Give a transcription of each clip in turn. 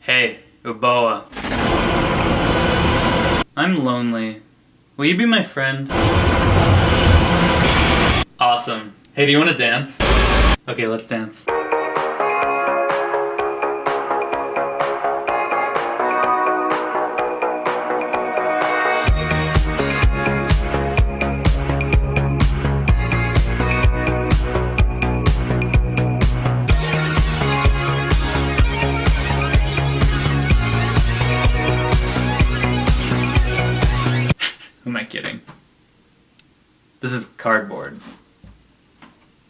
Hey, Uboa. I'm lonely. Will you be my friend? Awesome. Hey, do you want to dance? Okay, let's dance. Who am I kidding? This is cardboard.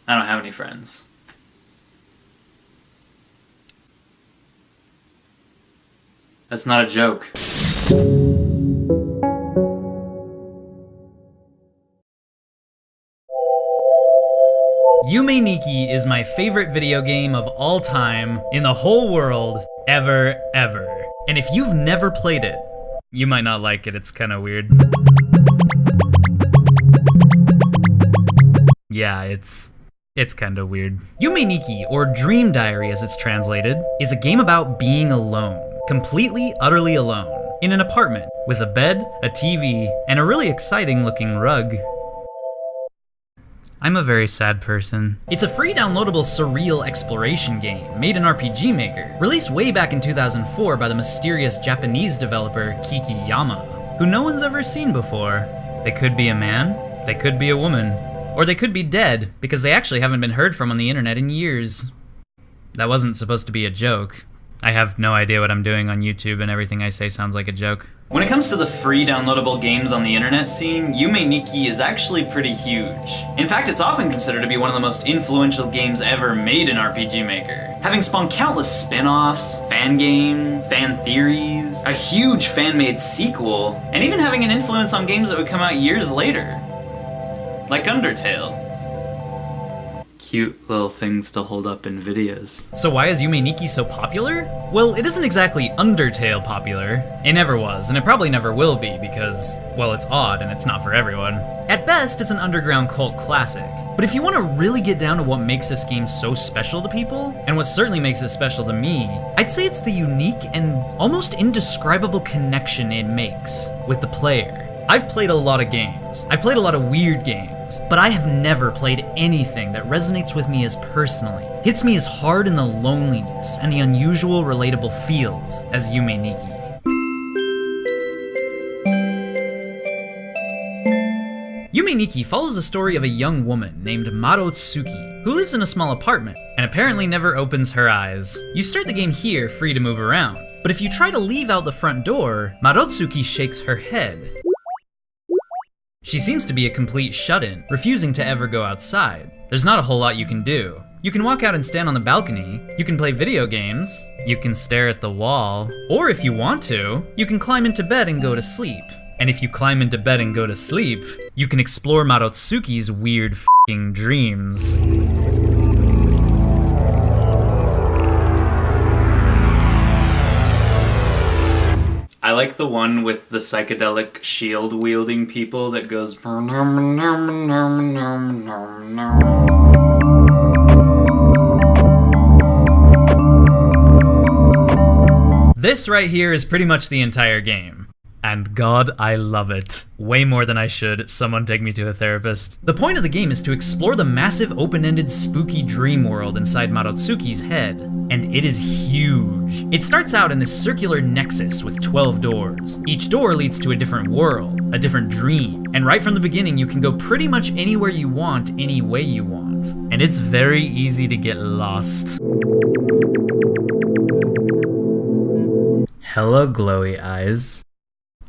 I don't have any friends. That's not a joke. YUME NIKKI is my favorite video game of all time in the whole world, ever. And if you've never played it, you might not like it, it's kinda weird. Yeah, it's kinda weird. YUME NIKKI, or Dream Diary as it's translated, is a game about being alone. Completely, utterly alone. In an apartment, with a bed, a TV, and a really exciting looking rug. I'm a very sad person. It's a free downloadable surreal exploration game made in RPG Maker, released way back in 2004 by the mysterious Japanese developer Kikiyama, who no one's ever seen before. They could be a man, they could be a woman, or they could be dead, because they actually haven't been heard from on the internet in years. That wasn't supposed to be a joke. I have no idea what I'm doing on YouTube and everything I say sounds like a joke. When it comes to the free downloadable games on the internet scene, YUME NIKKI is actually pretty huge. In fact, it's often considered to be one of the most influential games ever made in RPG Maker, having spawned countless spin-offs, fan games, fan theories, a huge fan-made sequel, and even having an influence on games that would come out years later. Like Undertale. Cute little things to hold up in videos. So why is YUME NIKKI so popular? Well, it isn't exactly Undertale popular. It never was, and it probably never will be because, well, it's odd and it's not for everyone. At best, it's an underground cult classic. But if you want to really get down to what makes this game so special to people, and what certainly makes it special to me, I'd say it's the unique and almost indescribable connection it makes with the player. I've played a lot of games. I've played a lot of weird games, but I have never played anything that resonates with me as personally, hits me as hard in the loneliness and the unusual relatable feels as YUME NIKKI. YUME NIKKI follows the story of a young woman named Marotsuki, who lives in a small apartment and apparently never opens her eyes. You start the game here free to move around, but if you try to leave out the front door, Marotsuki shakes her head. She seems to be a complete shut-in, refusing to ever go outside. There's not a whole lot you can do. You can walk out and stand on the balcony, you can play video games, you can stare at the wall, or if you want to, you can climb into bed and go to sleep. And if you climb into bed and go to sleep, you can explore Marotsuki's weird f***ing dreams. I like the one with the psychedelic shield-wielding people that goes... This right here is pretty much the entire game. And God, I love it. Way more than I should. Someone take me to a therapist. The point of the game is to explore the massive open-ended spooky dream world inside Marotsuki's head. And it is huge. It starts out in this circular nexus with 12 doors. Each door leads to a different world, a different dream. And right from the beginning, you can go pretty much anywhere you want, any way you want. And it's very easy to get lost. Hello, glowy eyes.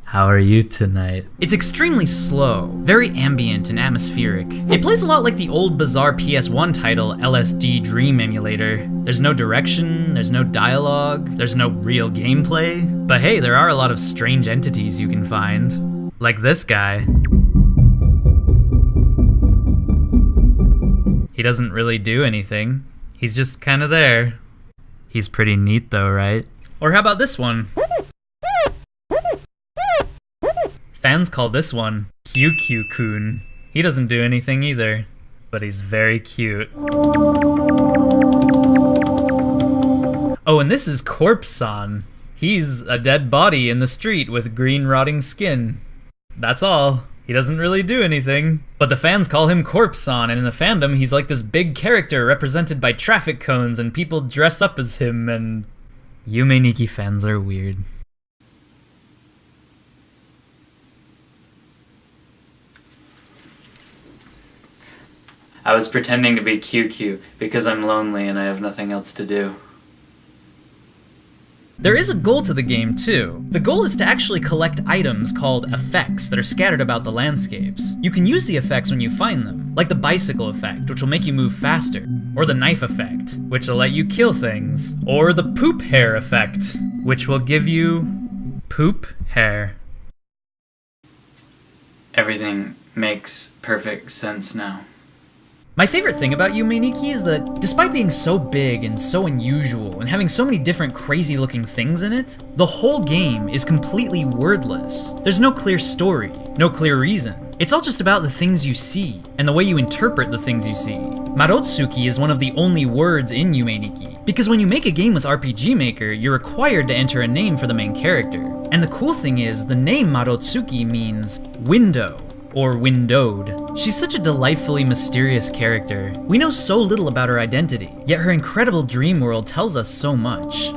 How are you tonight? It's extremely slow, very ambient and atmospheric. It plays a lot like the old bizarre PS1 title, LSD Dream Emulator. There's no direction, there's no dialogue, there's no real gameplay. But hey, there are a lot of strange entities you can find. Like this guy. He doesn't really do anything. He's just kinda there. He's pretty neat though, right? Or how about this one? Fans call this one QQ-kun. He doesn't do anything either, but he's very cute. Oh, and this is Corpse-san. He's a dead body in the street with green rotting skin. That's all. He doesn't really do anything. But the fans call him Corpse-san, and in the fandom he's like this big character represented by traffic cones and people dress up as him, and... Yume Nikki fans are weird. I was pretending to be QQ because I'm lonely and I have nothing else to do. There is a goal to the game, too. The goal is to actually collect items called effects that are scattered about the landscapes. You can use the effects when you find them, like the bicycle effect, which will make you move faster, or the knife effect, which will let you kill things, or the poop hair effect, which will give you poop hair. Everything makes perfect sense now. My favorite thing about Yume Nikki is that, despite being so big and so unusual and having so many different crazy looking things in it, the whole game is completely wordless. There's no clear story, no clear reason. It's all just about the things you see, and the way you interpret the things you see. Marotsuki is one of the only words in Yume Nikki, because when you make a game with RPG Maker, you're required to enter a name for the main character. And the cool thing is, the name Marotsuki means window, or windowed. She's such a delightfully mysterious character. We know so little about her identity, yet her incredible dream world tells us so much.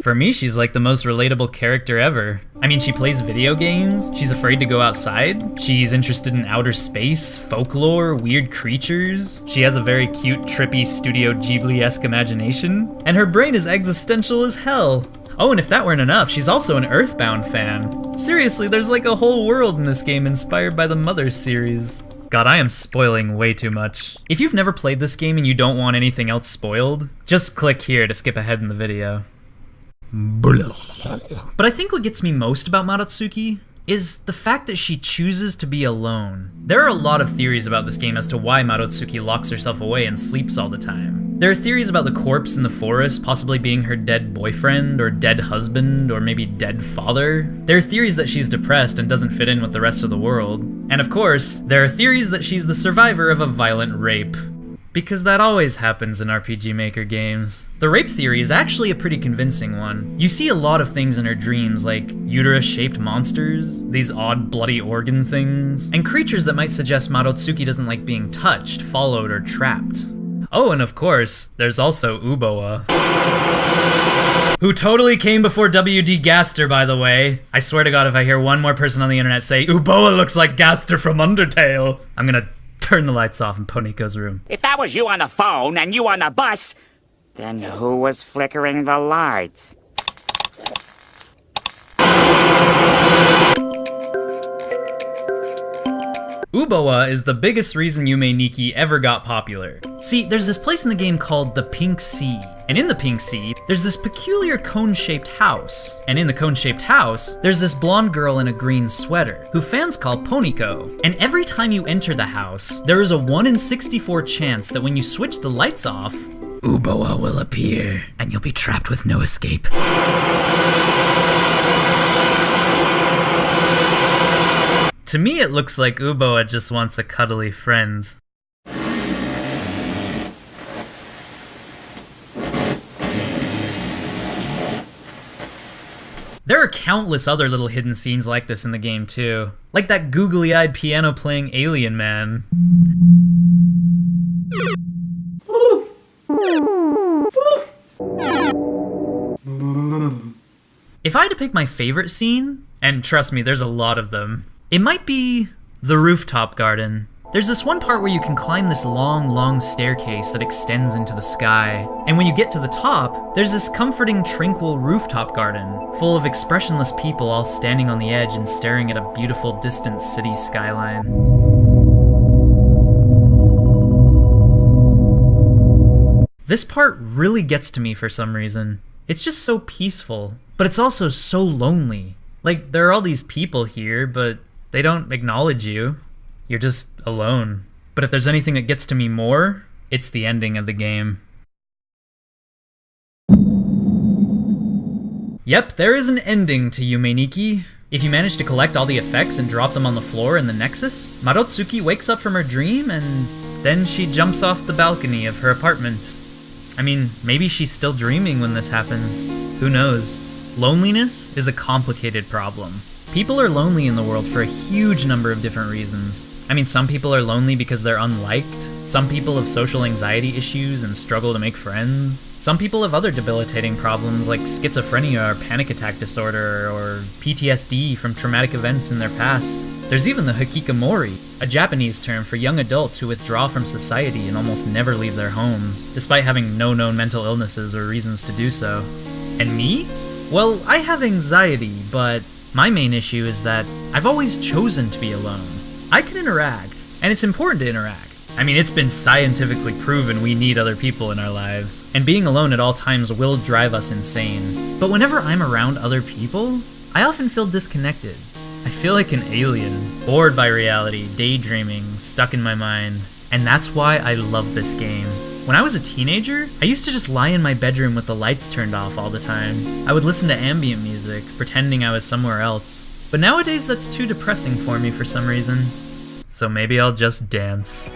For me, she's like the most relatable character ever. I mean, she plays video games, she's afraid to go outside, she's interested in outer space, folklore, weird creatures, she has a very cute, trippy, Studio Ghibli-esque imagination, and her brain is existential as hell. Oh, and if that weren't enough, she's also an Earthbound fan. Seriously, there's like a whole world in this game inspired by the Mother series. God, I am spoiling way too much. If you've never played this game and you don't want anything else spoiled, just click here to skip ahead in the video. But I think what gets me most about Marotsuki is the fact that she chooses to be alone. There are a lot of theories about this game as to why Marotsuki locks herself away and sleeps all the time. There are theories about the corpse in the forest possibly being her dead boyfriend, or dead husband, or maybe dead father. There are theories that she's depressed and doesn't fit in with the rest of the world. And of course, there are theories that she's the survivor of a violent rape. Because that always happens in RPG Maker games. The rape theory is actually a pretty convincing one. You see a lot of things in her dreams, like uterus-shaped monsters, these odd bloody organ things, and creatures that might suggest Marotsuki doesn't like being touched, followed, or trapped. Oh, and of course, there's also Uboa. Who totally came before W.D. Gaster, by the way. I swear to God, if I hear one more person on the internet say, Uboa looks like Gaster from Undertale, I'm gonna turn the lights off in Poniko's room. If that was you on the phone and you on the bus, then who was flickering the lights? Uboa is the biggest reason Yume Nikki ever got popular. See, there's this place in the game called the Pink Sea. And in the Pink Sea, there's this peculiar cone-shaped house. And in the cone-shaped house, there's this blonde girl in a green sweater, who fans call Poniko. And every time you enter the house, there is a 1 in 64 chance that when you switch the lights off, Uboa will appear, and you'll be trapped with no escape. To me, it looks like Uboa just wants a cuddly friend. There are countless other little hidden scenes like this in the game too. Like that googly-eyed piano-playing alien man. If I had to pick my favorite scene, and trust me, there's a lot of them, it might be the rooftop garden. There's this one part where you can climb this long staircase that extends into the sky. And when you get to the top, there's this comforting, tranquil rooftop garden, full of expressionless people all standing on the edge and staring at a beautiful, distant city skyline. This part really gets to me for some reason. It's just so peaceful, but it's also so lonely. Like, there are all these people here, but they don't acknowledge you. You're just alone. But if there's anything that gets to me more, it's the ending of the game. Yep, there is an ending to Yume Nikki. If you manage to collect all the effects and drop them on the floor in the Nexus, Marotsuki wakes up from her dream and then she jumps off the balcony of her apartment. I mean, maybe she's still dreaming when this happens. Who knows? Loneliness is a complicated problem. People are lonely in the world for a huge number of different reasons. I mean, some people are lonely because they're unliked. Some people have social anxiety issues and struggle to make friends. Some people have other debilitating problems like schizophrenia or panic attack disorder or PTSD from traumatic events in their past. There's even the hikikomori, a Japanese term for young adults who withdraw from society and almost never leave their homes, despite having no known mental illnesses or reasons to do so. And me? Well, I have anxiety, but my main issue is that I've always chosen to be alone. I can interact, and it's important to interact. I mean, it's been scientifically proven we need other people in our lives, and being alone at all times will drive us insane. But whenever I'm around other people, I often feel disconnected. I feel like an alien, bored by reality, daydreaming, stuck in my mind. And that's why I love this game. When I was a teenager, I used to just lie in my bedroom with the lights turned off all the time. I would listen to ambient music, pretending I was somewhere else. But nowadays that's too depressing for me for some reason. So maybe I'll just dance.